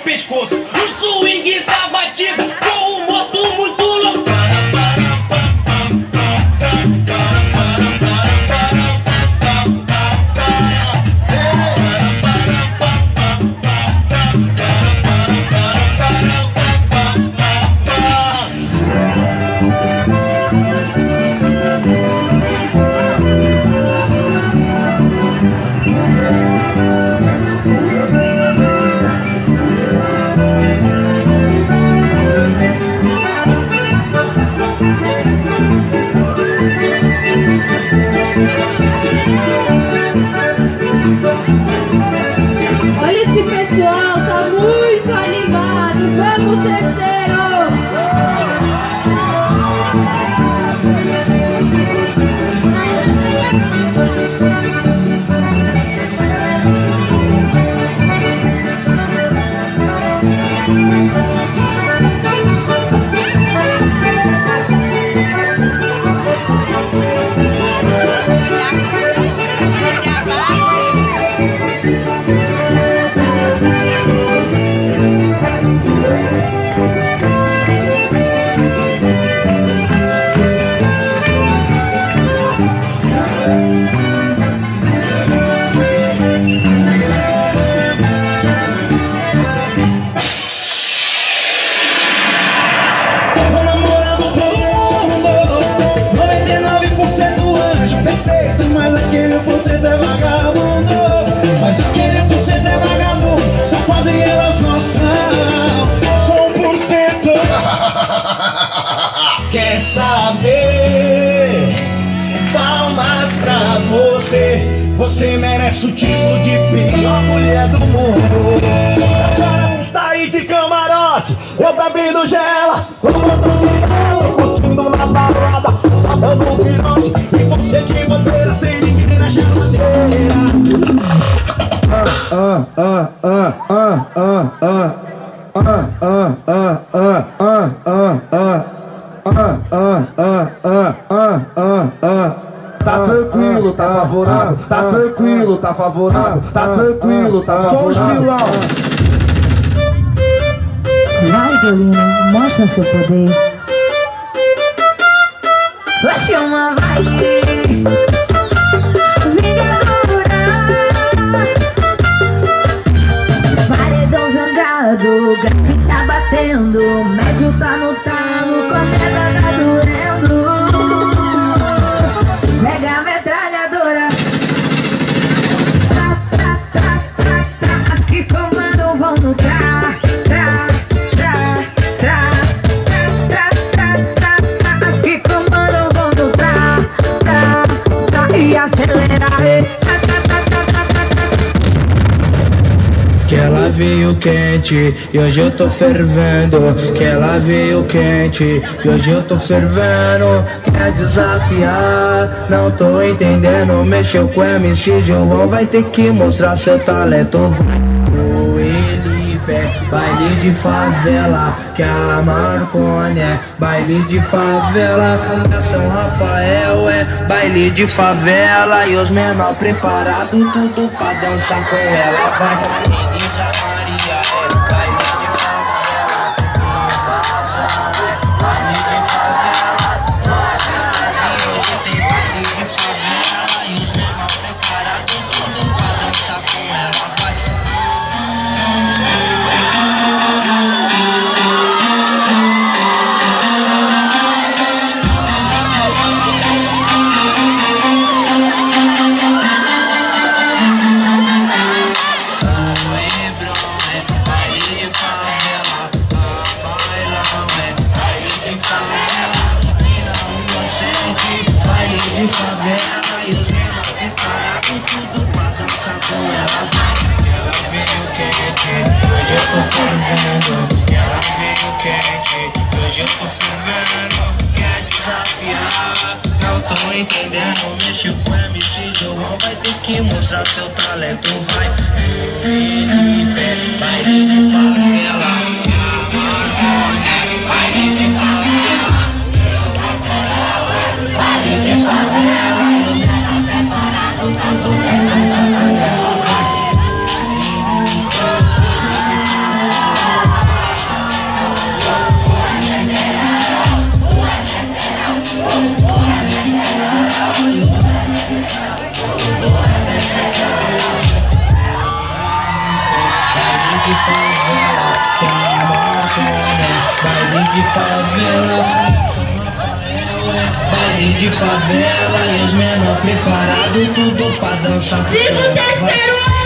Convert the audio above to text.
pescoço. No swing da batida, com um moto muito louco. Olha esse pessoal, tá muito animado. Vamos, terceiro! Mas aquele por cento é vagabundo. Mas aquele por cento é vagabundo. Safado e elas gostam. Só 1%. Quer saber? Palmas pra você. Você merece o título de pior mulher do mundo. Agora você está aí de camarote, eu bebendo gela, curtindo na balada, só dando um pirote. E você de bandeira sem ninguém na geladeira. Tá tranquilo, tá favorável. Tá tranquilo, tá favorável. Tá tranquilo, tá favorável. Vai, Violino, mostra seu poder. Vai chamar, vai. Paredão zangado, grave tá batendo, médio tá no talo, corneta tá doendo. Pega a metralhadora. As que comandam vão no tra. As que comandam vão no tra. E acelera. Que ela veio quente e hoje eu tô fervendo. Que ela veio quente e hoje eu tô fervendo. Quer desafiar? Não tô entendendo. Mexeu com MC João, vai ter que mostrar seu talento. O Elipe, baile de favela. Que a Marconi é baile de favela. São Rafael é baile de favela. E os menor preparados, tudo pra dançar com ela. Vai. Elisa Maria é baile de favela. Invasão é baile de favela. Nós hoje tem baile de favela. E os menor preparados, tudo pra dançar com ela. Vai. De favela e os menores preparados, tudo pra dançar com ela. Ela veio quente, hoje eu tô fervendo. Ela veio quente, hoje eu tô fervendo. Quer desafiar? Não tô entendendo. Mexeu com MC João, vai ter que mostrar seu talento. Vai, Felipe, baile de favela. Que a Marconi, baile de favela. Baile de favela, os menor preparados, tudo pra dançar com ela. Vai. de favela. Baile de favela e os menor preparado, tudo pra dançar. Viva o terceiro ano!